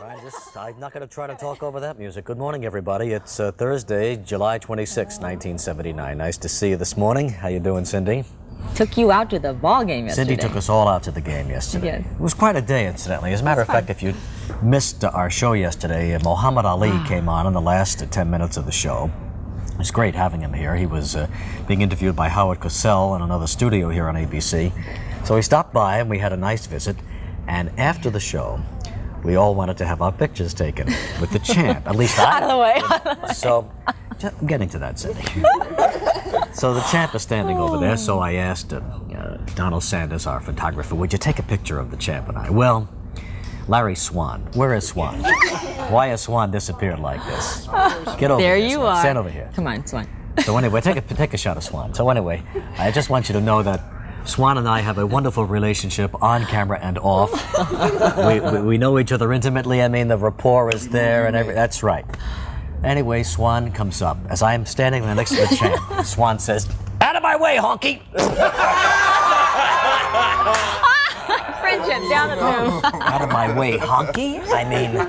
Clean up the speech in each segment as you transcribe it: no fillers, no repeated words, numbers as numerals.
I'm not going to try to talk over that music. Good morning, everybody. It's Thursday, July 26, 1979. Nice to see you this morning. How you doing, Cindy? Took you out to the ball game yesterday. Cindy took us all out to the game yesterday. Yes. It was quite a day, incidentally. As a matter of fact, if you missed our show yesterday, Muhammad Ali came on in the last 10 minutes of the show. It was great having him here. He was being interviewed by Howard Cosell in another studio here on ABC. So he stopped by and we had a nice visit. And after the show, we all wanted to have our pictures taken with the champ. At least I. Out of the way. So, I'm getting to that, Cindy. So the champ is standing over there, so I asked Donald Sanders, our photographer, would you take a picture of the champ and I? Well, Larry Swan. Where is Swan? Why has Swan disappeared like this? Get over there here, you Swan. are. Stand over here. Come on, Swan. So anyway, take a shot of Swan. So anyway, I just want you to know that Swan and I have a wonderful relationship on camera and off. We know each other intimately. I mean, the rapport is there and that's right. Anyway, Swan comes up. As I am standing there next to the champ, Swan says, "Out of my way, honky!" Friendship down the tube. Out of my way, honky? I mean,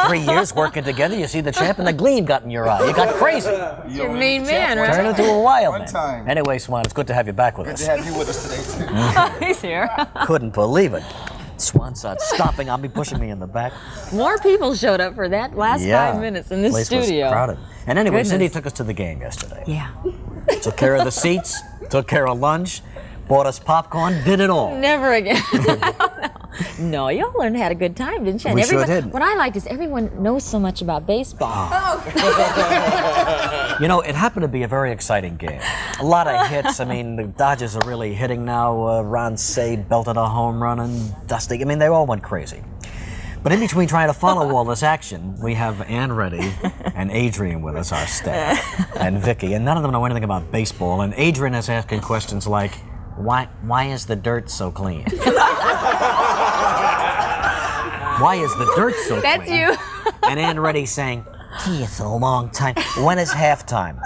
3 years working together, you see the champ and the gleam got in your eye. You got crazy. You're a mean man, right? Turned into a wild One man. time. Anyway, Swan, it's good to have you back with us. Good to have you with us today, too. He's here. Couldn't believe it. Swan started stomping on me, pushing me in the back. More people showed up for that last 5 minutes in this Place studio. was crowded. And anyway, Goodness. Cindy took us to the game yesterday. Yeah. Took care of the seats, took care of lunch, bought us popcorn, did it all. Never again. No, y'all learned had a good time, didn't you? And We sure did. What I liked is everyone knows so much about baseball. You know, it happened to be a very exciting game. A lot of hits. I mean, the Dodgers are really hitting now. Ron Say belted a home run and Dusty. I mean, they all went crazy. But in between trying to follow all this action, we have Ann Reddy and Adrian with us, our staff, and Vicky. And none of them know anything about baseball. And Adrian is asking questions like, why is the dirt so clean? Why is the dirt so clean? That's you. And Ann Reddy saying, gee, it's a long time. When is halftime?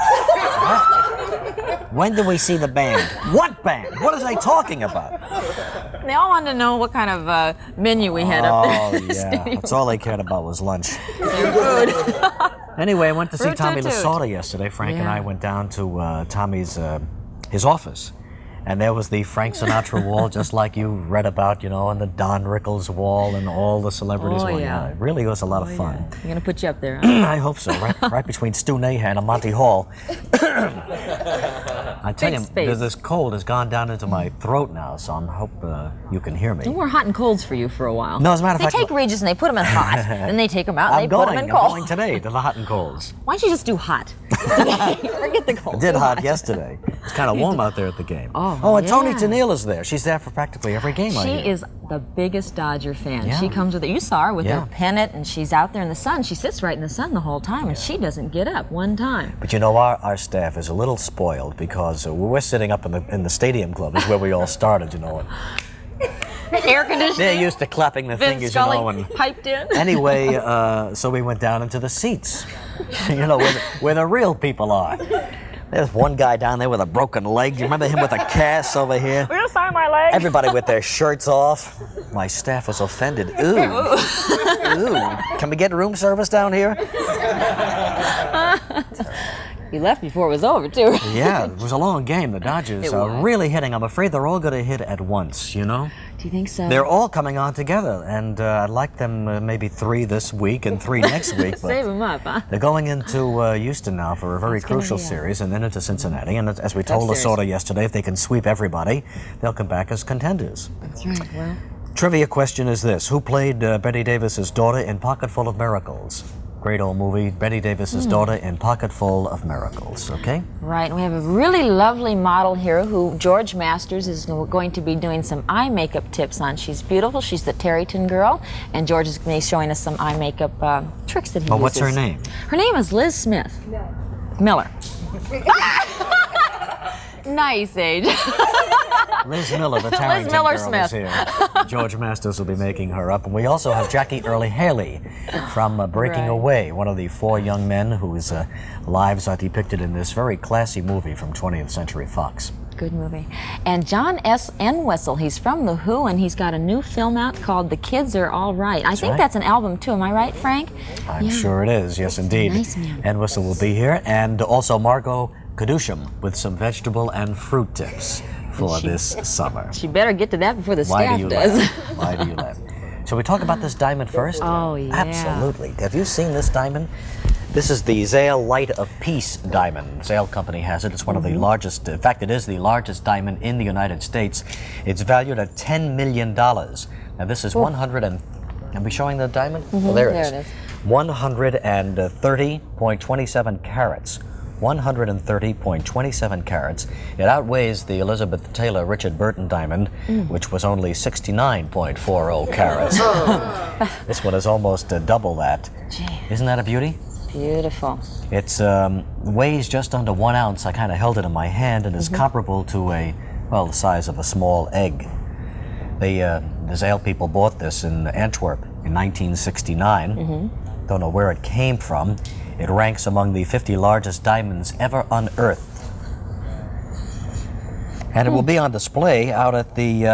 When do we see the band? What band? What are they talking about? They all wanted to know what kind of menu we had up there. Oh, yeah. That's all they cared about was lunch. Food. Anyway, I went to see Root Tommy toot toot. Lasorda yesterday. Frank and Yeah. I went down to Tommy's his office. And there was the Frank Sinatra wall, just like you read about, you know, and the Don Rickles wall and all the celebrities. Oh, wall. yeah. It really was a lot of fun. You're going to put you up there, huh? I hope so, right between Stu Nahan and Monty Hall. I tell Big you, space. this cold has gone down into my throat now, so I hope you can hear me. No more hot and colds for you for a while. No, as a matter of They fact, take Regis and they put them in hot, then they take them out and I'm they put them in cold. going today to the hot and colds. Why don't you just do hot? Forget the cold. I did hot yesterday. It's kind of warm out there at the game. Oh, and Tony yeah. Tennille is there. She's there for practically every game. I She hear. is the biggest Dodger fan. Yeah. She comes with it. You saw her with Yeah. her pennant, and she's out there in the sun. She sits right in the sun the whole time, and she doesn't get up one time. But you know, our staff is a little spoiled because we're sitting up in the stadium club, is where we all started, you know. Air conditioning. They're used to clapping their Vince fingers, Scully you know. And piped in. anyway, so we went down into the seats, you know, where the real people are. There's one guy down there with a broken leg. Do you remember him with a cast over here? We're gonna sign my leg. Everybody with their shirts off. My staff was offended. Ooh. Ooh. Can we get room service down here? You left before it was over, too. Yeah, it was a long game. The Dodgers It are was. really hitting. I'm afraid they're all going to hit at once, you know? Do you think so? They're all coming on together, and I'd like them maybe 3 this week and 3 next week. Save them up, huh? They're going into Houston now for a very It's gonna crucial be a series, and then into Cincinnati. And as we Tough told series. Lasorda yesterday, if they can sweep everybody, they'll come back as contenders. That's right. Well, Trivia question is this. Who played Betty Davis's daughter in Pocketful of Miracles? Great old movie, Betty Davis's daughter in Pocketful of Miracles, okay? right. And we have a really lovely model here who George Masters is going to be doing some eye makeup tips on. She's beautiful. She's the Tarryton girl, and George is going to be showing us some eye makeup tricks that he But uses. what's her name? Her name is Liz Smith. Miller. Nice, Age. Liz Miller, the Tarryton Miller girl, Smith. is here. George Masters will be making her up. And we also have Jackie Earle Haley from Breaking Right. Away, one of the 4 young men whose lives are depicted in this very classy movie from 20th Century Fox. good movie. And John S. Entwistle, he's from The Who, and he's got a new film out called The Kids Are All Right. I think that's an album too, am I right, Frank? I'm sure it is, yes indeed. Nice man. Entwistle will be here, and also Margot Cadusham with some vegetable and fruit tips for this summer. She better get to that before the Why staff do you does. laugh? Why do you laugh? Shall we talk about this diamond first? Oh, yeah. Absolutely. Have you seen this diamond? This is the Zale Light of Peace diamond. Zale Company has it. It's one of the largest, in fact, it is the largest diamond in the United States. It's valued at $10 million. Now, this is 100 and, are we showing the diamond? Well, there it is. 130.27 carats. 130.27 carats. It outweighs the Elizabeth Taylor Richard Burton diamond, which was only 69.40 carats. This one is almost double that. Isn't that a beauty? Beautiful. It's weighs just under 1 ounce. I kind of held it in my hand, and is comparable to the size of a small egg. The Zale people bought this in Antwerp in 1969. Don't know where it came from. It ranks among the 50 largest diamonds ever unearthed. And it will be on display out at the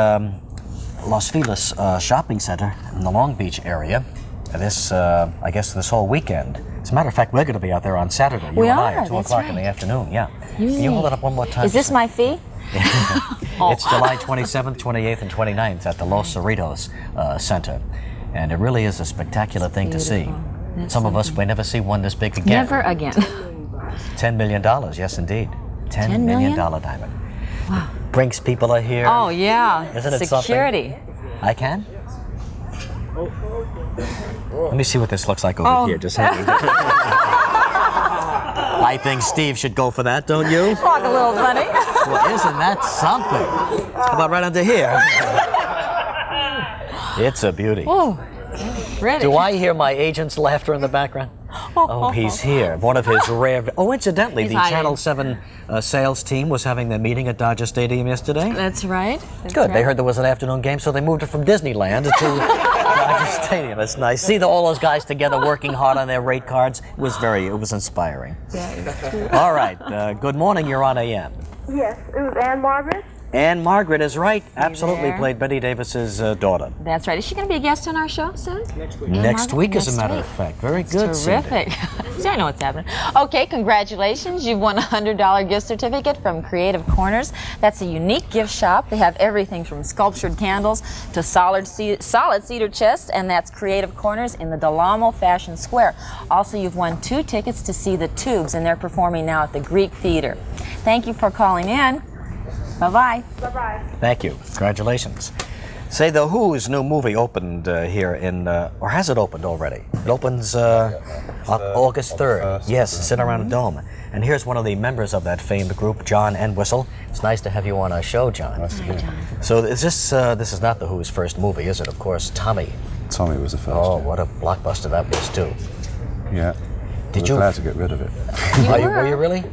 Los Feliz shopping center in the Long Beach area. This, I guess, this whole weekend. As a matter of fact, we're going to be out there on Saturday. You and I at 2 o'clock in the afternoon. Yeah. Can you hold it up one more time? Is this my fee? It's July 27th, 28th, and 29th at the Los Cerritos Center. And it really is a spectacular thing to see. Some of us may never see one this big again. Never again. $10 million, yes indeed. $10 million diamond. Wow. Brings people here. Oh, yeah. Isn't it Security. something? I can? Let me see what this looks like over here. Just hang I think Steve should go for that, don't you? Walk a little funny. Well, isn't that something? How about right under here? It's a beauty. Oh, ready. Do I hear my agent's laughter in the background? Oh, he's here. One of his rare... Oh, incidentally, He's the hiding. Channel 7 sales team was having their meeting at Dodger Stadium yesterday. That's right. Good. They heard there was an afternoon game, so they moved it from Disneyland to Dodger Stadium. That's nice. See all those guys together working hard on their rate cards. It was inspiring. All right. Good morning. You're on AM. Yes, it was Anne Margaret. Anne Margaret is right. Absolutely there. played Betty Davis's daughter. That's right. Is she going to be a guest on our show soon? Next week, as a Next matter week. of fact. Very good, Terrific. See, I know what's happening. Okay, congratulations. You've won a $100 gift certificate from Creative Corners. That's a unique gift shop. They have everything from sculptured candles to solid cedar chests, and that's Creative Corners in the Del Amo Fashion Square. Also, you've won 2 tickets to see the Tubes, and they're performing now at the Greek Theater. Thank you for calling in. Bye-bye. Bye-bye. Thank you. Congratulations. Say, The Who's new movie opened here in, or has it opened already? It opens August 3rd. Yes, Sit Around a Dome. And here's one of the members of that famed group, John Entwistle. It's nice to have you on our show, John. Nice to be here. So is this is not The Who's first movie, is it? Of course, Tommy. Tommy was the first. Oh, yeah. what a blockbuster that was, too. Yeah. Did we you- were glad to get rid of it. Were you really?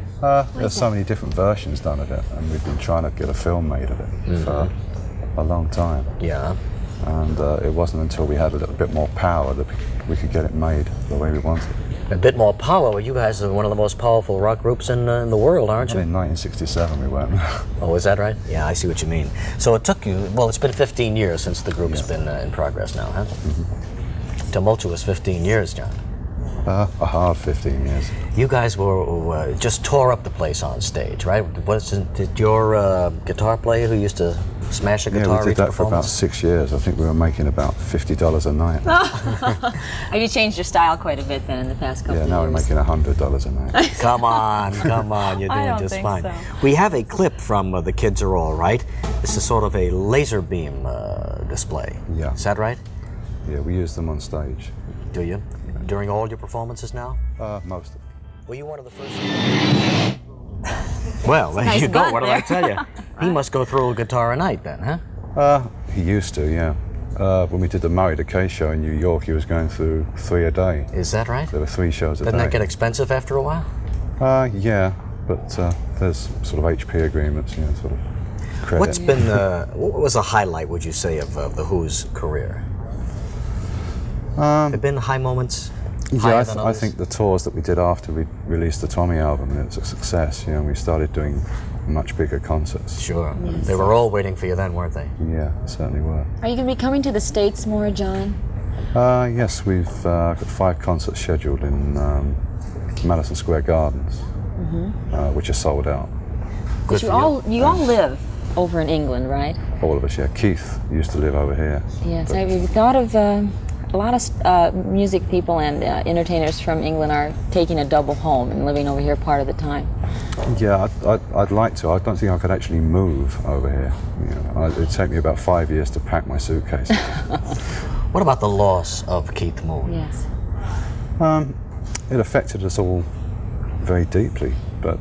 There's so many different versions done of it, and we've been trying to get a film made of it for a long time. Yeah. And it wasn't until we had a little bit more power that we could get it made the way we wanted. A bit more power. Well, you guys are one of the most powerful rock groups in the world, aren't you? In 1967 we went. Oh, is that right? Yeah, I see what you mean. So it took you, well, it's been 15 years since the group's been in progress now, huh? Tumultuous 15 years, John. A hard 15 years. You guys were just tore up the place on stage, right? Did your guitar player who used to smash a Yeah, guitar we did reach that for about performance? 6 years. I think we were making about $50 a night. Have you changed your style quite a bit then in the past couple Yeah, of now we're years? making $100 a night. Come on, you're I doing don't just think fine. so. We have a clip from The Kids Are All Right. This is sort of a laser beam display. Yeah. Is that right? Yeah, we use them on stage. Do you? During all your performances now? Most of them. Were you one of the first? Well, there Nice you go. bun What did I there. tell you? He must go through a guitar a night then, huh? He used to, yeah. When we did the Murray Decay show in New York, he was going through 3 a day. Is that right? There were 3 shows a Doesn't day. that get expensive after a while? Yeah, but there's sort of HP agreements, you know, sort of credit. What's been what was a highlight, would you say, of The Who's career? Have been high moments? Yeah, Higher than I others? think the tours that we did after we released the Tommy album, and it was a success. You know, we started doing much bigger concerts. Sure. They were all waiting for you then, weren't they? Yeah, certainly were. Are you going to be coming to the States more, John? Yes, we've got 5 concerts scheduled in Madison Square Gardens, which are sold out. Good You for all live over in England, right? All of us, yeah. Keith used to live over here. Yes. Have you thought of a lot of music people and entertainers from England are taking a double home and living over here part of the time? Yeah, I'd like to. I don't think I could actually move over here. You know, it'd take me about 5 years to pack my suitcase. What about the loss of Keith Moon? Yes. It affected us all very deeply, but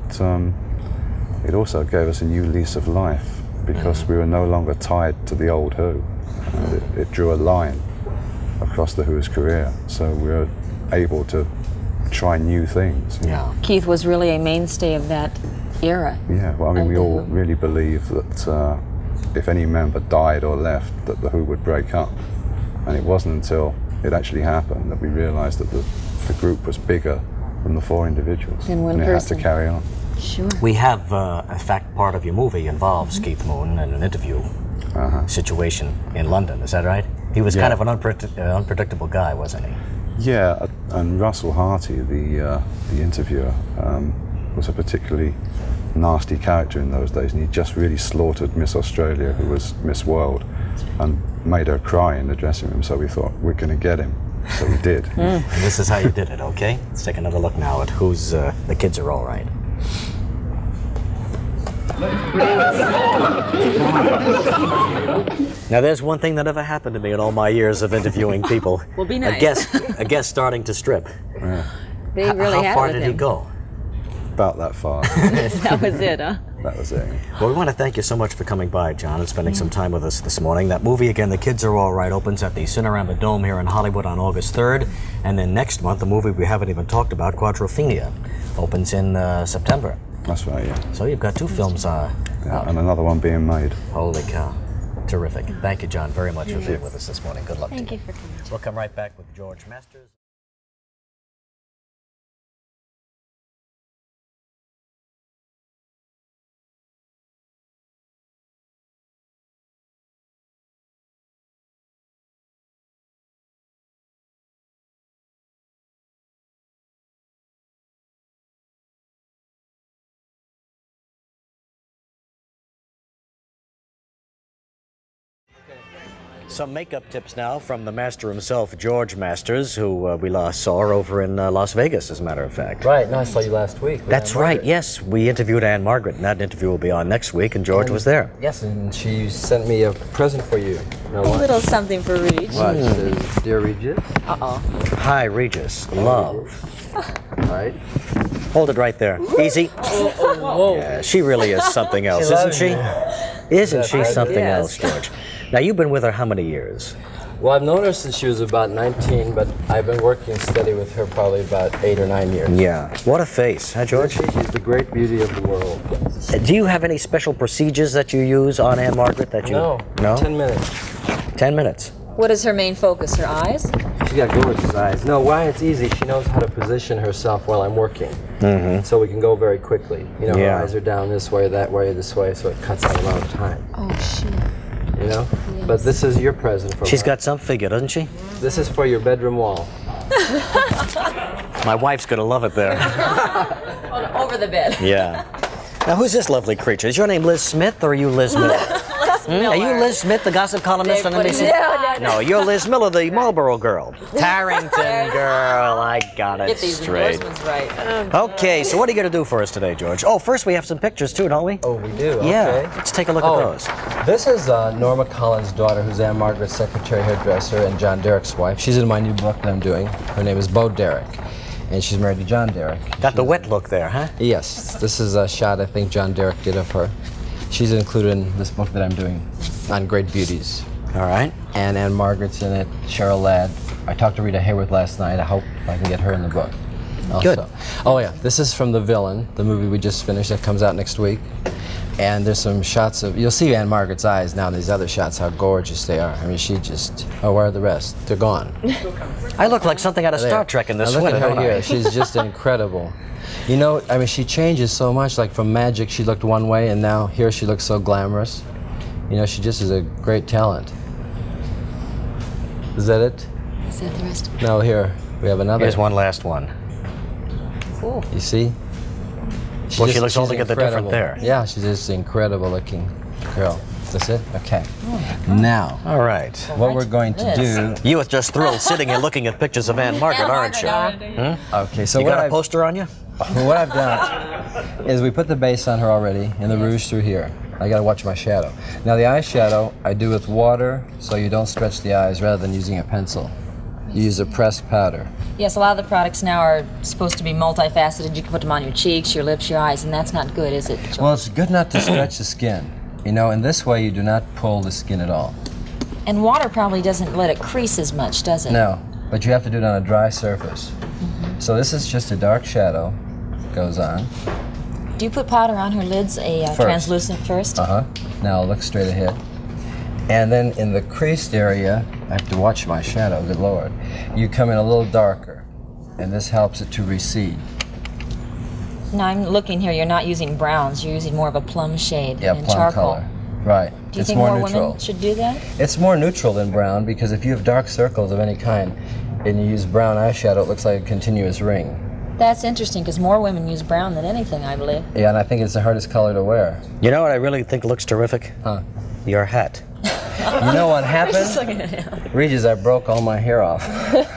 it also gave us a new lease of life because we were no longer tied to the old Who. And it drew a line across the Who's career, so we were able to try new things. Yeah. Keith was really a mainstay of that era. Yeah, well, I mean, we all really believe that if any member died or left, that the Who would break up. And it wasn't until it actually happened that we realized that the group was bigger than the 4 individuals. Than one and it person. had to carry on. Sure. We have, in fact, part of your movie involves Keith Moon in an interview situation in London. Is that right? He was kind of an unpredictable guy, wasn't he? Yeah, and Russell Harty, the interviewer, was a particularly nasty character in those days, and he just really slaughtered Miss Australia, who was Miss World, and made her cry in the dressing room. So we thought, we're going to get him. So we did. And this is how you did it, okay? Let's take another look now at who's The Kids Are All Right. Now, there's one thing that ever happened to me in all my years of interviewing people. Well, be nice. A guest starting to strip. They really How had far it with did him. he go? About that far. That was it, huh? That was it. Well, we want to thank you so much for coming by, John, and spending some time with us this morning. That movie, again, The Kids Are All Right, opens at the Cinerama Dome here in Hollywood on August 3rd. And then next month, the movie we haven't even talked about, Quadrophenia, opens in September. That's right, yeah. So you've got 2 films out. And another one being made. Holy cow. Terrific. Thank you, John, very much for being with us this morning. Good luck to you. Thank you for coming. We'll come right back with George Masters. Some makeup tips now from the master himself, George Masters, who we last saw over in Las Vegas, as a matter of fact. Right, no, I saw you last week. with That's Anne right, Margaret. yes. We interviewed Anne Margaret, and that interview will be on next week, and George was there. Yes, and she sent me a present for you. Now, A little something for Regis. What? It says, Dear Regis. Hi, Regis. Love. Right. Hold it right there. Easy. Whoa. Yeah, she really is something else, isn't loves she? me. Isn't she right? something Yes. else, George? Now, you've been with her how many years? Well, I've known her since she was about 19, but I've been working steady with her probably about 8 or 9 years. Yeah. What a face, huh, George? She's the great beauty of the world. Do you have any special procedures that you use on Anne Margaret that you... No. No? 10 minutes. 10 minutes. What is her main focus? Her eyes? She's got gorgeous eyes. No, why it's easy, she knows how to position herself while I'm working. Mm-hmm. So we can go very quickly. You know, Yeah. her eyes are down this way, that way, this way, so it cuts out a lot of time. Oh, shit. You know? But this is your present from She's her. got some figure, doesn't she? This is for your bedroom wall. My wife's gonna love it there. Over the bed. Yeah. Now, who's this lovely creature? Is your name Liz Smith, or are you Liz Miller? Are you Liz Smith, the gossip columnist on NBC? No, you're Liz Miller, the Marlboro girl. Tarrington girl, I got it Get these straight. endorsements right. Okay, so what are you going to do for us today, George? Oh, first we have some pictures too, don't we? Oh, we do? Yeah, Okay. let's take a look at those. This is Norma Collins' daughter, who's Anne Margaret's secretary hairdresser and John Derek's wife. She's in my new book that I'm doing. Her name is Bo Derek, and she's married to John Derek. Got the wet look there, huh? Yes, this is a shot I think John Derek did of her. She's included in this book that I'm doing on Great Beauties. All right. And Anne Margaret's in it, Cheryl Ladd. I talked to Rita Hayworth last night. I hope I can get her in the book also. Good. Oh yeah, this is from The Villain, the movie we just finished that comes out next week. And there's some shots of, you'll see Anne Margaret's eyes now in these other shots, how gorgeous they are. I mean, she just, oh, where are the rest? They're gone. I look like something out of There. Star Trek in this Now look sweater, at her don't I? here. She's just incredible. You know, I mean, she changes so much. Like from Magic, she looked one way, and now here she looks so glamorous. You know, she just is a great talent. Is that it? Is that the rest? No, here we have another. Here's one last one. Cool. You see? Well, she looks she's altogether different incredible. there. Yeah, she's just an incredible looking girl. Is this it? Okay. Now, All right. what we're going to do. You were just thrilled sitting here looking at pictures of Anne Margaret, aren't you? Okay, so You what got a I've, poster on you? what I've done is we put the base on her already and the rouge through here. I gotta watch my shadow. Now the eyeshadow I do with water so you don't stretch the eyes rather than using a pencil. You use a pressed powder. Yes, a lot of the products now are supposed to be multifaceted. You can put them on your cheeks, your lips, your eyes, and that's not good, is it, George? Well, it's good not to stretch the skin. You know, in this way you do not pull the skin at all. And water probably doesn't let it crease as much, does it? No, but you have to do it on a dry surface. So this is just a dark shadow, goes on. Do you put powder on her lids, translucent first? Uh-huh. Now look straight ahead. And then in the creased area, I have to watch my shadow, good Lord. You come in a little darker, and this helps it to recede. Now I'm looking here, you're not using browns, you're using more of a plum shade Yeah, and plum charcoal. color. Right. Do you It's think more more neutral. women should do that? It's more neutral than brown because if you have dark circles of any kind and you use brown eyeshadow, it looks like a continuous ring. That's interesting, because more women use brown than anything, I believe. Yeah, and I think it's the hardest color to wear. You know what I really think looks terrific? Huh. Your hat. You know what happened? Regis, I broke all my hair off.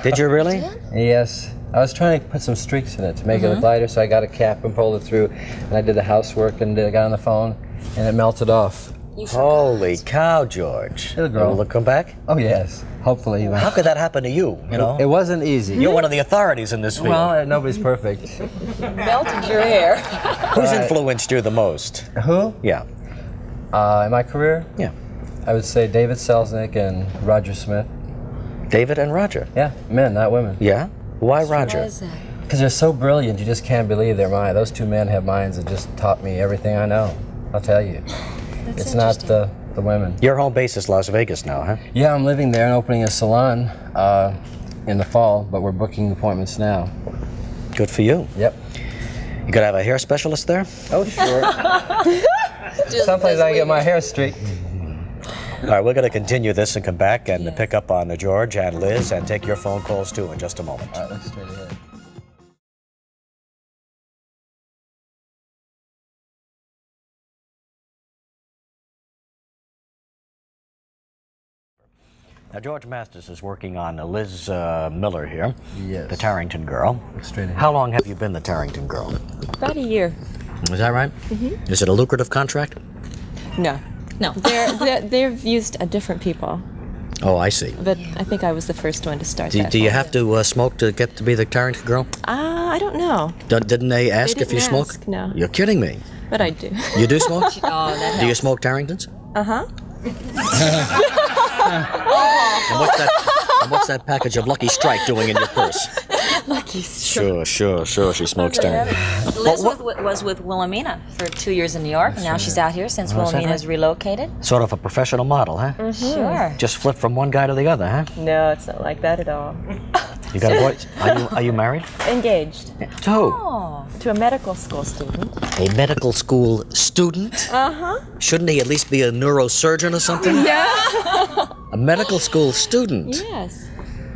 Did you really? Yes. I was trying to put some streaks in it to make it look lighter, so I got a cap and pulled it through, and I did the housework and got on the phone, and it melted off. Holy cow, George. It'll grow. Will it come back? Oh, yes. Hopefully. How could that happen to you, you know? It wasn't easy. You're one of the authorities in this field. Well, nobody's perfect. Melted your hair. Who's influenced you the most? Who? Yeah. In my career? Yeah. I would say David Selznick and Roger Smith. David and Roger. Yeah, men, not women. Yeah? Why Roger? Why is that? Because they're so brilliant, you just can't believe their mind. Those two men have minds that just taught me everything I know. I'll tell you. That's It's not the women. Your home base is Las Vegas now, huh? Yeah, I'm living there and opening a salon in the fall, but we're booking appointments now. Good for you. Yep. You gotta have a hair specialist there? Oh, sure. Sometimes I get my hair streaked. All right, we're gonna continue this and come back and pick up on George and Liz and take your phone calls too in just a moment. All right, look straight ahead. Now, George Masters is working on Liz Miller here, Yes. the Tarrington girl. Look straight ahead. How long have you been the Tarrington girl? About a year. Is that right? Mm-hmm. Is it a lucrative contract? No. No. They've used different people, Oh, I see. but I think I was the first one to start Do that. you have to smoke to get to be the Tarrington girl? I don't know, Didn't they ask if you didn't smoke? ask, no. You're kidding me. but I do. You do smoke? Oh, that Do you smoke Tarringtons? Uh-huh. And what's that package of Lucky Strike doing in your purse? Lucky Sure, she smokes Tarrington. Liz was with Wilhelmina for 2 years in New York, and now she's out here since Oh, is that Wilhelmina's right? relocated. Sort of a professional model, huh? Sure. Just flip from one guy to the other, huh? No, it's not like that at all. You got a boy? Are you married? Engaged To who? Oh, to a medical school student. A medical school student? Uh-huh. Shouldn't he at least be a neurosurgeon or something? Yeah. A medical school student? Yes.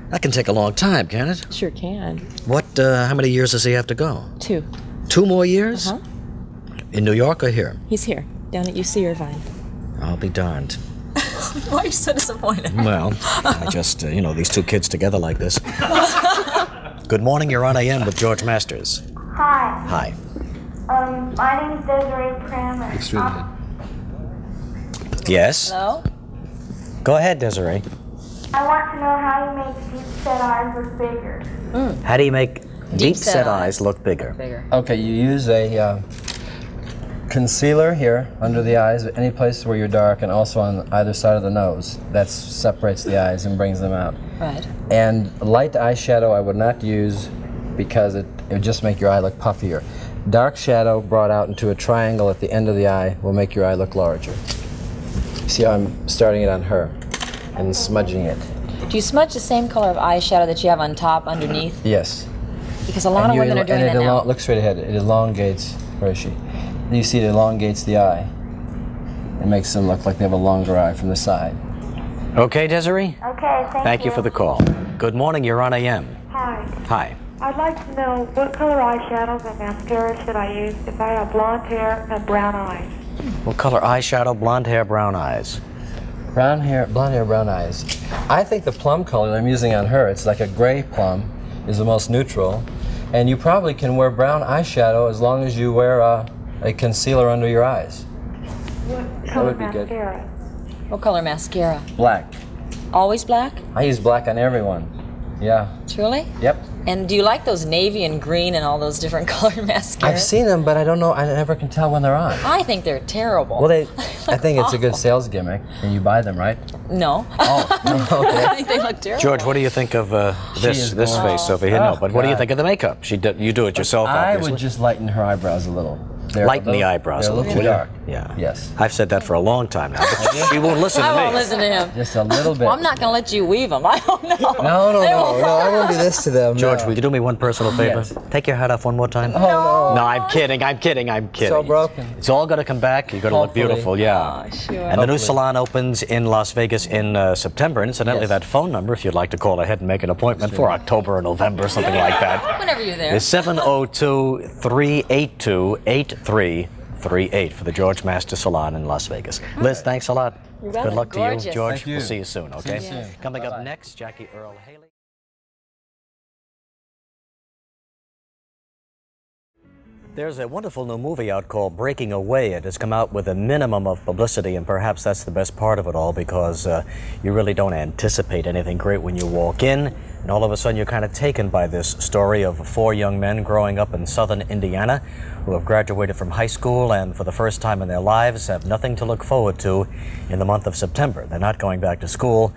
That can take a long time, can it? Sure can. How many years does he have to go? 2. 2 more years? Uh-huh. In New York or here? He's here, down at UC Irvine. I'll be darned. why are you so disappointed? Well, I just, these two kids together like this. Good morning, you're on AM with George Masters. Hi. Hi. My name is Desiree Pram. Look straight ahead. Yes? Hello? Go ahead, Desiree. I want to know how you make deep set eyes look bigger. How do you make deep set set eyes look bigger? Bigger. Okay, you use a concealer here under the eyes, any place where you're dark, and also on either side of the nose. That separates the eyes and brings them out. Right. And light eyeshadow I would not use because it would just make your eye look puffier. Dark shadow brought out into a triangle at the end of the eye will make your eye look larger. See how I'm starting it on her and smudging it? Do you smudge the same color of eyeshadow that you have on top underneath? Yes. Because a lot of women are doing that now. Look straight ahead. It elongates. Where is she? You see, it elongates the eye. It makes them look like they have a longer eye from the side. Okay, Desiree? Okay, Thank you for the call. Good morning, you're on AM. Hi. Hi. I'd like to know what color eyeshadows and mascara should I use if I have blonde hair and brown eyes? What color eyeshadow, blonde hair, brown eyes? Brown hair, blonde hair, brown eyes. I think the plum color I'm using on her, it's like a gray plum, is the most neutral. And you probably can wear brown eyeshadow as long as you wear a concealer under your eyes. What color would be good. mascara? What color mascara? Black. Always black? I use black on everyone. Yeah. Truly? Yep. And do you like those navy and green and all those different color mascaras? I've seen them, but I don't know. I never can tell when they're on. I think they're terrible. Well, I think it's a good sales gimmick, and you buy them, right? No. Oh, okay. I think they look terrible. George, what do you think of this is face over here? Oh, no, but what do you God. think of the makeup? You do it yourself, I obviously. would just lighten her eyebrows a little. Lighten the eyebrows They're a a little little. too dark. Yeah. Yes. I've said that for a long time now, but she won't listen to I me. won't listen to him. Just a little bit. Well, I'm not going to let you weave them. I don't know. No, I won't do this to them. George, no. will you do me one personal favor? Yes. Take your hat off one more time. Oh, no. No, I'm kidding. So broken. It's all going to come back. You're going to look Hopefully. beautiful, yeah. Oh, sure. And the new Hopefully. salon opens in Las Vegas in September. And incidentally, Yes. that phone number, if you'd like to call ahead and make an appointment for October or November, something like that, Whenever you're there. is 702-382-8338 for the George Master Salon in Las Vegas. Liz, thanks a lot. You're Good welcome. luck to Gorgeous. you, George. Thank you. We'll see you soon, okay? See you soon. Coming up Bye-bye. next, Jackie Earl Haley. There's a wonderful new movie out called Breaking Away. It has come out with a minimum of publicity, and perhaps that's the best part of it all, because you really don't anticipate anything great when you walk in, and all of a sudden you're kind of taken by this story of 4 young men growing up in southern Indiana who have graduated from high school and for the first time in their lives have nothing to look forward to in the month of September. They're not going back to school,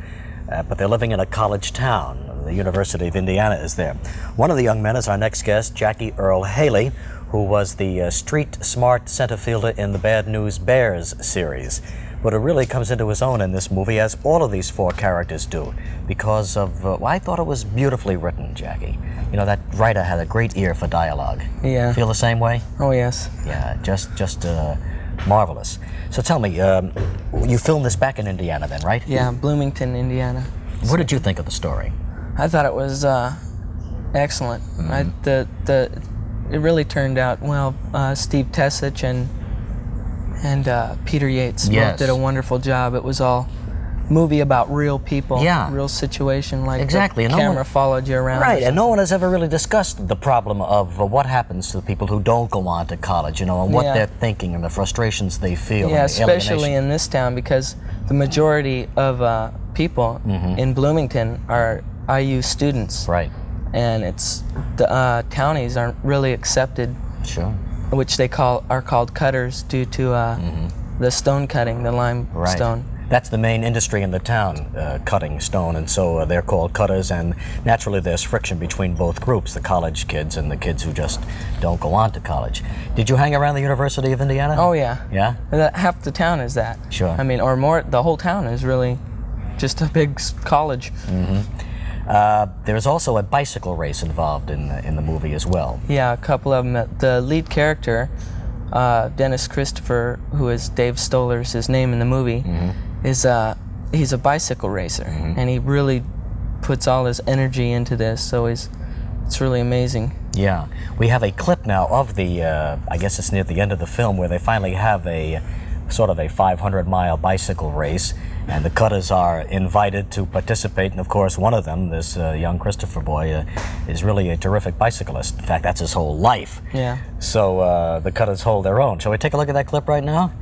but they're living in a college town. The University of Indiana is there. One of the young men is our next guest, Jackie Earl Haley, who was the street smart center fielder in the Bad News Bears series. But it really comes into his own in this movie, as all of these 4 characters do, because of, well, I thought it was beautifully written, Jackie. You know, that writer had a great ear for dialogue. Yeah. Feel the same way? Oh, yes. Yeah, just marvelous. So tell me, you filmed this back in Indiana then, right? Yeah, Bloomington, Indiana. What did you think of the story? I thought it was excellent. It really turned out well. Steve Tessich and Peter Yates Yes. both did a wonderful job. It was all movie about real people, Yeah. real situation. Like Exactly, the and no camera one- followed you around. Right, and no one has ever really discussed the problem of what happens to the people who don't go on to college, you know, and what Yeah. they're thinking and the frustrations they feel. Yeah, and the especially alienation. in this town, because the majority of people in Bloomington are IU students. Right, And it's the townies aren't really accepted, sure. which they are called cutters due to the stone cutting, the limestone. That's the main industry in the town, cutting stone, and so they're called cutters, and naturally there's friction between both groups, the college kids and the kids who just don't go on to college. Did you hang around the University of Indiana? Oh yeah. Yeah? Half the town is that. Sure. I mean, or more. The whole town is really just a big college. There's also a bicycle race involved in the movie as well. Yeah, a couple of them. The lead character, Dennis Christopher, who is Dave Stoller's his name in the movie, is he's a bicycle racer, and he really puts all his energy into this. So it's really amazing. Yeah, we have a clip now of the, I guess it's near the end of the film, where they finally have a sort of a 500-mile bicycle race, and the cutters are invited to participate, and of course one of them, this young Christopher boy, is really a terrific bicyclist. In fact, that's his whole life. Yeah. So the cutters hold their own. Shall we take a look at that clip right now?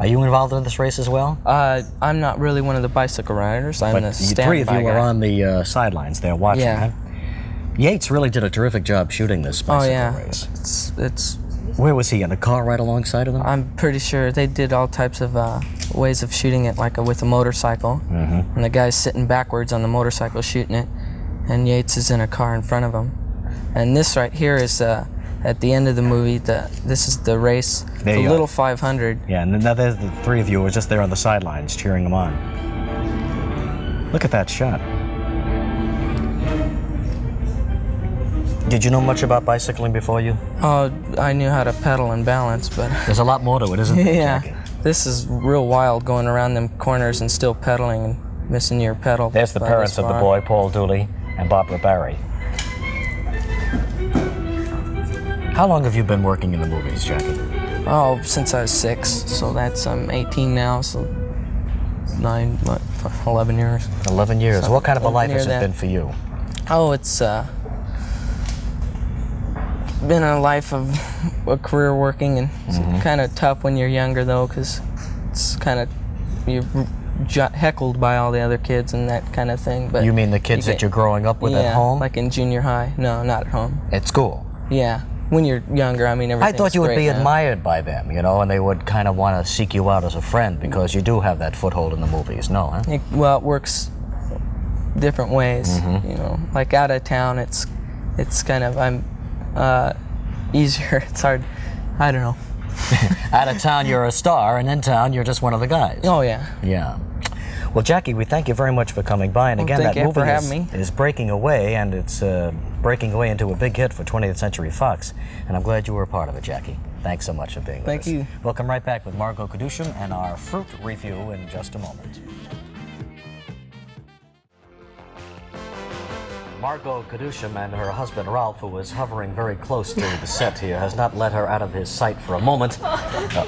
Are you involved in this race as well? I'm not really one of the bicycle riders. I'm the But standby 3 of you guy. are on the sidelines there watching, Yeah. huh? Yates really did a terrific job shooting this Oh bicycle yeah. race. It's Where was he, in a car right alongside of them? I'm pretty sure they did all types of ways of shooting it, like with a motorcycle. And the guy's sitting backwards on the motorcycle shooting it, and Yates is in a car in front of him. And this right here is at the end of the movie, this is the race, There the you little are. 500. Yeah, and now there's the three of you who are just there on the sidelines cheering them on. Look at that shot. Did you know much about bicycling before you? Oh, I knew how to pedal and balance, but There's a lot more to it, isn't there, yeah, Jackie? this is real wild going around them corners and still pedaling and missing your pedal. There's the by parents this of the far. boy, Paul Dooley and Barbara Barry. How long have you been working in the movies, Jackie? Oh, since I was 6, so that's I'm 18 now, so 11 years. 11 years. So, What kind of a life near has it that. been for you? Oh, it's been a life of a career working, and it's kind of tough when you're younger though, because it's kind of you're heckled by all the other kids and that kind of thing. But You mean the kids you that you're growing up with yeah, at home? like in junior high? No, not at home. At school? Yeah, when you're younger, I mean I everything's thought you would great be now. admired by them, you know, and they would kind of want to seek you out as a friend because you do have that foothold in the movies, no, huh? Well, it works different ways, you know. Like out of town, it's kind of easier. It's hard. I don't know. Out of town, you're a star, and in town, you're just one of the guys. Oh yeah. Yeah. Well, Jackie, we thank you very much for coming by. And Well, again, thank that you movie for having me. is breaking away, and it's breaking away into a big hit for 20th Century Fox. And I'm glad you were a part of it, Jackie. Thanks so much for being with us. Thank you. We'll come right back with Margot Cadusham and our fruit review in just a moment. Margot Cadusham and her husband Ralph, who is hovering very close to the set here, has not let her out of his sight for a moment,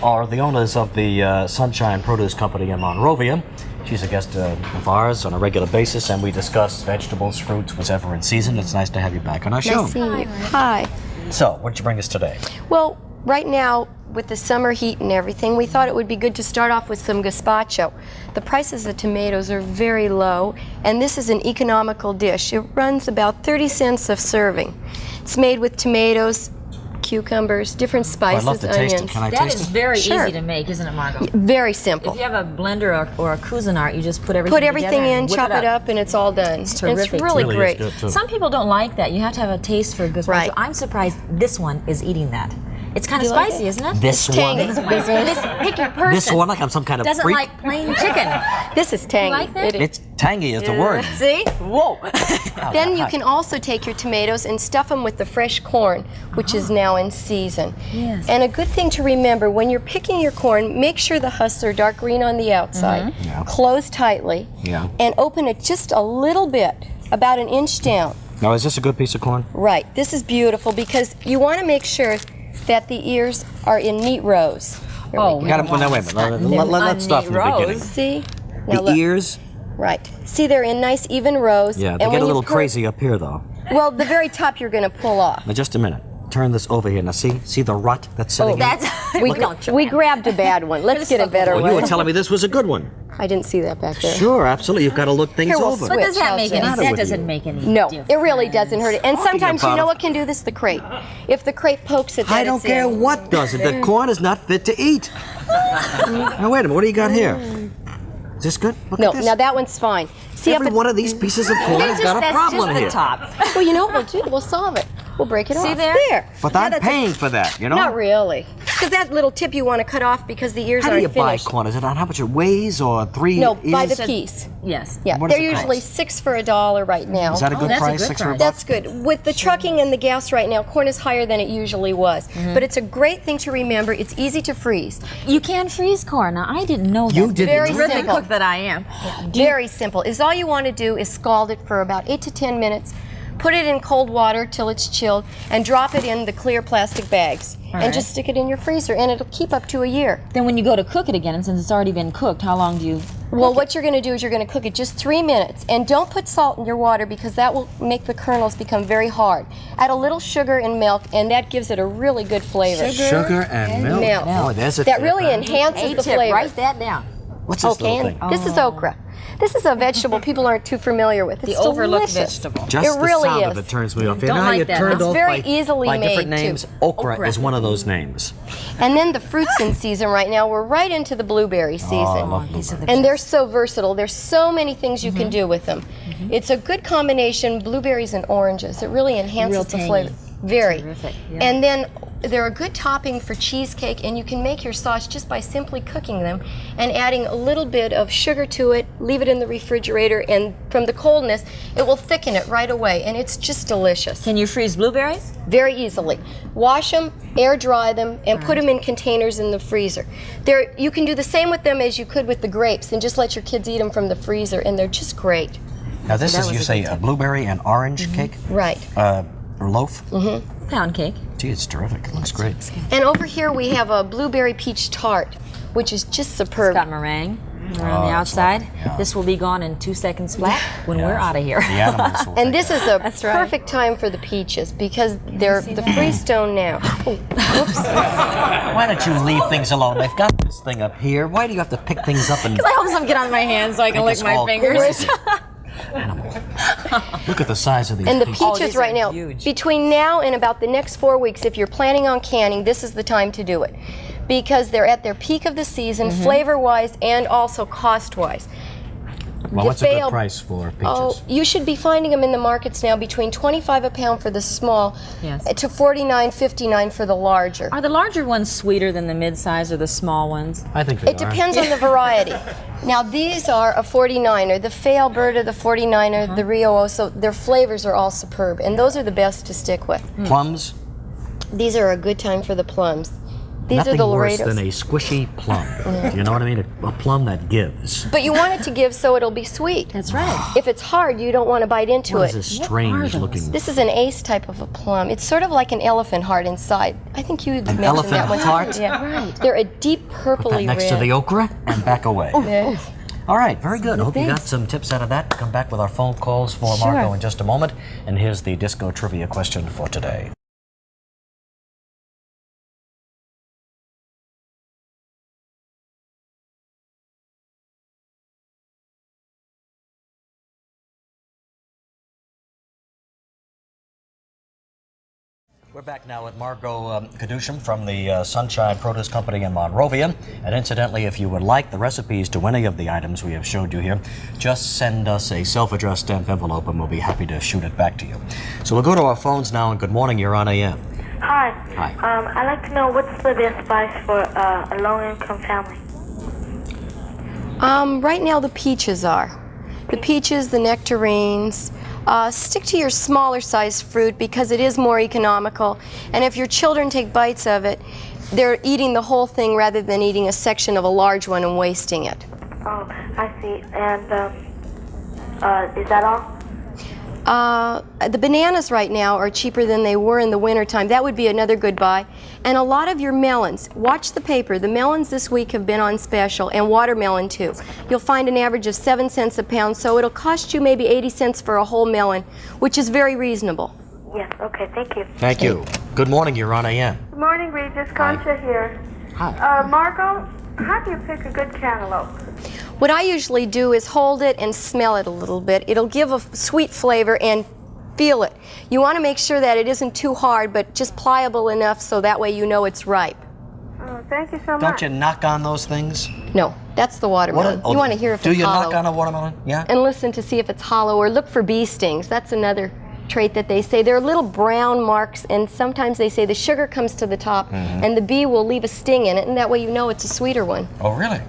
are the owners of the Sunshine Produce Company in Monrovia. She's a guest of ours on a regular basis, and we discuss vegetables, fruits, whatever in season. It's nice to have you back on our show. Nice seeing you. Hi. So, what did you bring us today? Well, right now, with the summer heat and everything, we thought it would be good to start off with some gazpacho. The prices of tomatoes are very low, and this is an economical dish. It runs about 30 cents a serving. It's made with tomatoes, cucumbers, different spices, I'd love to taste it. onions. Can I That taste is it? very Sure. easy to make, isn't it, Margot? Very simple. If you have a blender or a Cuisinart, you just put everything Put everything together in, and whip chop it up, and it's all done. It's terrific. really Really is great. good, too. Some people don't like that. You have to have a taste for gazpacho. Right. I'm surprised this one is eating that. It's kind of You like spicy, it? isn't it? This one? Tangy. This picky person This one, like I'm some kind of doesn't freak? like plain chicken. This is tangy. like that? It is. It's tangy is the word. See? Whoa. Then you can also take your tomatoes and stuff them with the fresh corn, which is now in season. Yes. And a good thing to remember, when you're picking your corn, make sure the husks are dark green on the outside, Yeah. close tightly, Yeah. and open it just a little bit, about an inch down. Now, is this a good piece of corn? Right, this is beautiful because you want to make sure that the ears are in neat rows. There we Oh, go. We got to, now, wait a minute. Let's start from the beginning. See? Now The look. ears, Right. See, they're in nice even rows. yeah, they and get when a you little pour- crazy up here, though. Well, the very top you're going to pull off. Now, just a minute. Turn this over here. Now, see the rut that's sitting That's We, we don't. we grabbed a bad one. Let's get a better Well, one. you were telling me this was a good one. I didn't see that back there. Sure, absolutely. You've got to look things Here, we'll over. switch. What does that How's make that? any? Matter That with doesn't you? make any. No, difference. it really doesn't hurt it. And sometimes you about know it. what can do this? The crepe. If the crepe pokes it, I then don't it's care in. what does it. The corn is not fit to eat. Now, wait a minute. What do you got here? Is this good? Look No, at this. now that one's fine. See Every up at, one of these pieces of corn has got a problem just here. the top. well, you know what we'll do? We'll solve it. We'll break it See off. there? But Now I'm that's paying for that, you know? Not really. Because that little tip you want to cut off because the ears How do aren't you buy finished. corn? Is it on how much it weighs or three No, by the ears? piece. Yes. Yeah, What they're does it usually cost? $6 for $1 right now. Is that a good that's a price? good 6 for a price. buck? That's good. With the trucking and the gas right now, corn is higher than it usually was. But it's a great thing to remember. It's easy to freeze. You can freeze corn. Now, I didn't know that. You didn't Very know Terrific simple. cook that I am. Very simple. Is all you want to do is scald it for about 8 to 10 minutes, put it in cold water till it's chilled, and drop it in the clear plastic bags. And right. just stick it in your freezer, and it'll keep up to a year. Then when you go to cook it again, and since it's already been cooked, how long do you? Well, what you're going to do is you're going to cook it just 3 minutes. And don't put salt in your water because that will make the kernels become very hard. Add a little sugar and milk, and that gives it a really good flavor. Sugar and milk. milk. Boy, there's a That tip, really huh? enhances the flavor. Write that down. What's this Okay, little and thing? this is okra. This is a vegetable people aren't too familiar with. It's The overlooked delicious. vegetable. Just it the really sound is. of it turns me off. You Don't know how like you that. turned It's off very by, easily by different made, too. names? Okra Okra. is one of those names. And then the fruits in season right now, we're right into the blueberry season. These are the And they're so versatile. There's so many things you can do with them. It's a good combination, blueberries and oranges. It really enhances Real the tangy. flavor. Very. Terrific, yeah. And then they're a good topping for cheesecake, and you can make your sauce just by simply cooking them and adding a little bit of sugar to it, leave it in the refrigerator, and from the coldness, it will thicken it right away, and it's just delicious. Can you freeze blueberries? Very easily. Wash them, air dry them, and put them in containers in the freezer. You can do the same with them as you could with the grapes, and just let your kids eat them from the freezer, and they're just great. Now this is, you say, a blueberry and orange cake? Right. Or loaf? Pound cake. Gee, it's terrific. It looks great. And over here we have a blueberry peach tart, which is just superb. It's got meringue around the outside. Yeah. This will be gone in 2 seconds flat when we're out of here. The animals will And take this is a perfect time for the peaches because they're the freestone now. Why don't you leave things alone? They've got this thing up here. Why do you have to pick things up and I hope some get on my hands so I can make lick us my all fingers. crazy? Animal. Look at the size of these And the peaches. peaches these are right now, huge. between now and about the next 4 weeks, if you're planning on canning, this is the time to do it. Because they're at their peak of the season, flavor-wise and also cost-wise. Well, what's a good price for peaches? Oh, you should be finding them in the markets now between $25 a pound for the small to $49.59 for the larger. Are the larger ones sweeter than the mid-size or the small ones? I think they It depends on the variety. Now these are a 49er, the Fay Alberta, the 49er, the Rio Oso. Their flavors are all superb, and those are the best to stick with. Plums? These are a good time for the plums. These Nothing are the worse Laredos. than a squishy plum. You know what I mean? A plum that gives. But you want it to give so it'll be sweet. That's right. If it's hard, you don't want to bite into What it. is this strange looking? This is an ace type of a plum. It's sort of like an elephant heart inside. I think you mentioned elephant that one. heart? Yeah, right. They're a deep Put purpley that next red. to the okra and back away. Yeah. All right, very good. Hope you got some tips out of that. Come back with our phone calls for Marco in just a moment. And here's the disco trivia question for today. We're back now with Margot Kadusham from the Sunshine Produce Company in Monrovia. And incidentally, if you would like the recipes to any of the items we have showed you here, just send us a self-addressed stamp envelope and we'll be happy to shoot it back to you. So we'll go to our phones now, and good morning, you're on AM. Hi. Hi. I'd like to know what's the best spice for a low-income family. Right now the peaches are. The peaches, the nectarines. Stick to your smaller size fruit because it is more economical. And if your children take bites of it, they're eating the whole thing rather than eating a section of a large one and wasting it. Oh, I see. And is that all? The bananas right now are cheaper than they were in the wintertime. That would be another good buy. And a lot of your melons, watch the paper. The melons this week have been on special, and watermelon too. You'll find an average of 7 cents a pound, so it'll cost you maybe 80 cents for a whole melon, which is very reasonable. Yes, okay, thank you. Thank you. Good morning, you're on AM. Good morning, Regis. Concha here. Hi. Margot, how do you pick a good cantaloupe? What I usually do is hold it and smell it a little bit. It'll give a sweet flavor, and feel it. You want to make sure that it isn't too hard, but just pliable enough so that way you know it's ripe. Oh, thank you so much. Don't you knock on those things? No, that's the watermelon. You want to hear if do it's you hollow. knock on a watermelon? Yeah. And listen to see if it's hollow, or look for bee stings. That's another trait that they say. There are little brown marks, and sometimes they say the sugar comes to the top, and the bee will leave a sting in it, and that way you know it's a sweeter one. Oh, really?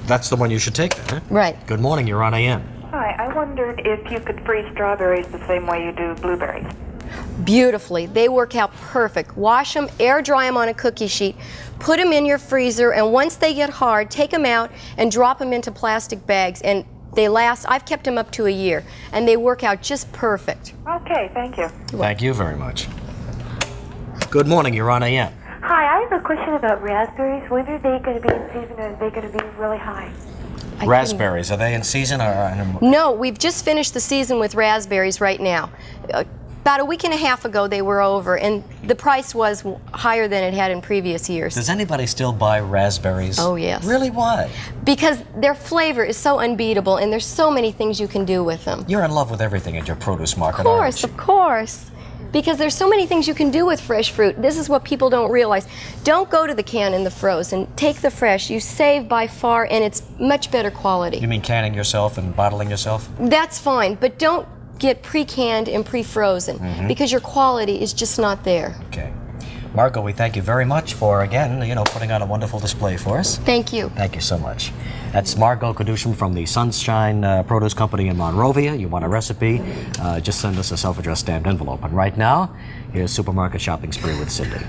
That's the one you should take then, huh? Right. Good morning, you're on AM. Hi, I wondered if you could freeze strawberries the same way you do blueberries. Beautifully. They work out perfect. Wash them, air dry them on a cookie sheet, put them in your freezer, and once they get hard, take them out and drop them into plastic bags, and they last. I've kept them up to a year, and they work out just perfect. Okay, thank you. Thank you very much. Good morning, you're on AM. Hi, I have a question about raspberries. When are they going to be in season, or are they going to be really high? Raspberries, are they in season or? No, we've just finished the season with raspberries right now. About a week and a half ago they were over, and the price was higher than it had in previous years. Does anybody still buy raspberries? Oh, yes. Really, why? Because their flavor is so unbeatable, and there's so many things you can do with them. You're in love with everything at your produce market, Of course, aren't you? of course. Because there's so many things you can do with fresh fruit. This is what people don't realize. Don't go to the can and the frozen. Take the fresh. You save by far, and it's much better quality. You mean canning yourself and bottling yourself? That's fine, but don't get pre-canned and pre-frozen because your quality is just not there. Okay. Margot, we thank you very much for, again, putting on a wonderful display for us. Thank you. Thank you so much. That's Margot Kadushim from the Sunshine Produce Company in Monrovia. You want a recipe? Just send us a self-addressed stamped envelope. And right now, here's Supermarket Shopping Spree with Cyndy.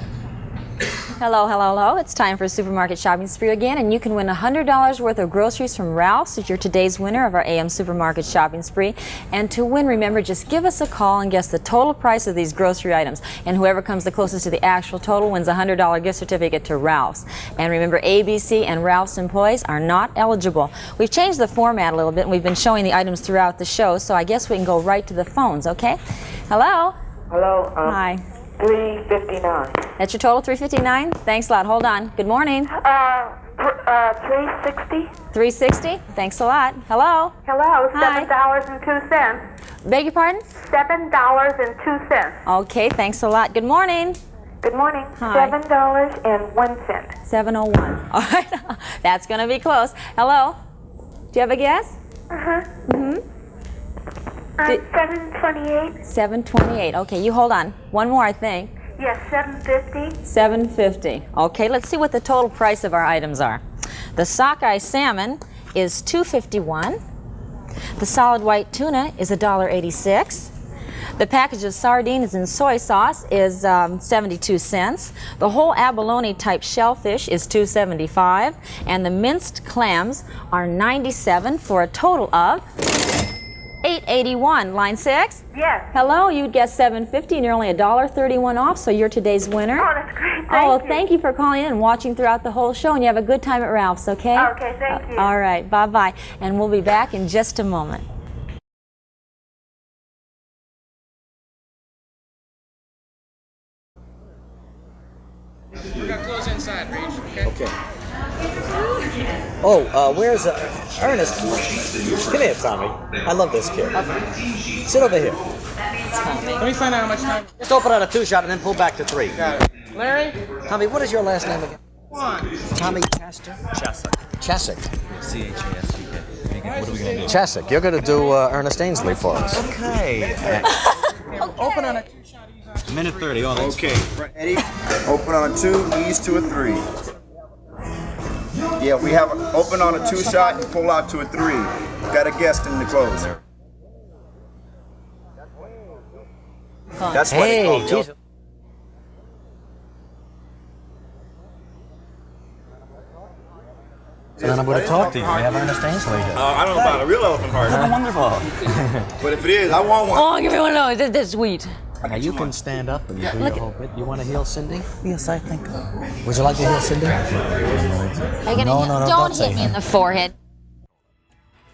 Hello, hello, hello. It's time for Supermarket Shopping Spree again, and you can win $100 worth of groceries from Ralph's if you're today's winner of our AM Supermarket Shopping Spree. And to win, remember, just give us a call and guess the total price of these grocery items. And whoever comes the closest to the actual total wins a $100 gift certificate to Ralph's. And remember, ABC and Ralph's employees are not eligible. We've changed the format a little bit, and we've been showing the items throughout the show, so I guess we can go right to the phones, okay? Hello? Hello. Hi. 359. That's your total, 359? Thanks a lot. Hold on. Good morning. 360. 360? Thanks a lot. Hello? Hello. Hi. $7.02. Beg your pardon? $7.02. Okay, thanks a lot. Good morning. Good morning. Hi. $7.01. 701. All right. That's going to be close. Hello? Do you have a guess? Uh-huh. 728. 728. Okay, you hold on. One more, I think. Yes, 750. 750. Okay, let's see what the total price of our items are. The sockeye salmon is $2.51. The solid white tuna is $1.86. The package of sardines and soy sauce is 72 cents. The whole abalone type shellfish is $2.75. And the minced clams are 97 for a total of $8.81. Line 6? Yes. Hello, you'd guess $7.50 and you're only $1.31 off, so you're today's winner. Oh, that's great. Thank you for calling in and watching throughout the whole show, and you have a good time at Ralph's, okay? Okay, thank you. All right, bye-bye. And we'll be back in just a moment. We're gonna close inside, Reach. Okay. Oh, where's Ernest? Come here, Tommy. I love this kid. Sit over here. Let me find out how much time. Just open on a 2-shot and then pull back to 3. Got it. Larry? Tommy, what is your last name again? One. Tommy Chester? Chesick. C-H-A-S-C-K. What are we going to do? Chesick, you're going to do Ernest Ainsley for us. Okay. Open on a 2-shot. Minute 30. Oh, that's Okay. Eddie, open on a 2, ease to a 3. Yeah, we have open on a 2-shot and pull out to a 3. Got a guest in the close. That's what they call Jesus. And then I'm going to talk to you. We have Ernest Ainsley here. I don't know about a real elephant heart. wonderful. But if it is, I want one. Oh, give me one of those. That's sweet. Now you can stand up and do your whole bit. You want to heal Cyndy? Yes, I think. Would you like to heal Cyndy? No, Don't hit me in the forehead.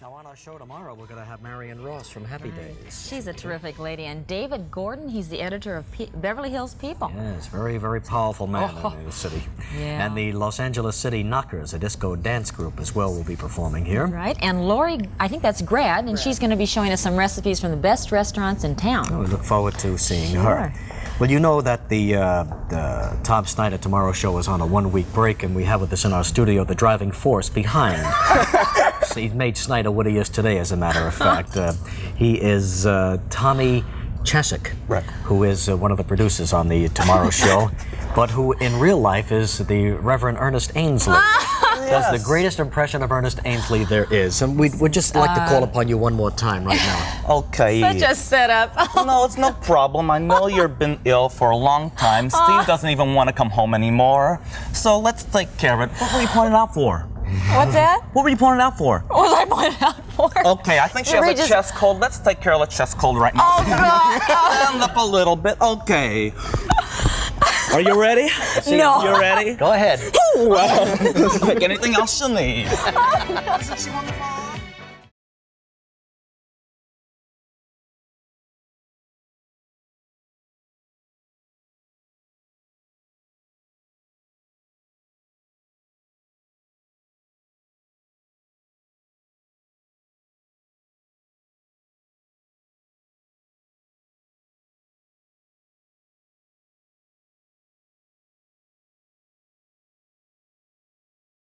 Now on our show tomorrow, we're going to have Marion Ross from Happy Days. She's a terrific lady. And David Gordon, he's the editor of Beverly Hills People. Yes, very, very powerful man in the city. Yeah. And the Los Angeles City Knockers, a disco dance group as well, will be performing here. Right, and Lori, I think that's Grad, and she's going to be showing us some recipes from the best restaurants in town. We look forward to seeing her. Well, you know that the Tom Snyder Tomorrow Show is on a 1-week break, and we have with us in our studio the driving force behind. So he's made Snyder what he is today, as a matter of fact. He is Tommy Chesick, who is one of the producers on the Tomorrow Show, but who in real life is the Reverend Ernest Ainsley. Does the greatest impression of Ernest Ainsley there is. And we'd just like to call upon you one more time right now. Okay. Such a setup. No, it's no problem. I know you've been ill for a long time. Steve doesn't even want to come home anymore. So let's take care of it. What were you pointing out for? What's that? What were you pointing out for? What was I pointing out for? Okay, I think she has Regis- a chest cold. Let's take care of the chest cold right now. Oh, God. Stand up a little bit. Okay. Are you ready? No. You ready? Go ahead. Well, pick anything else you need.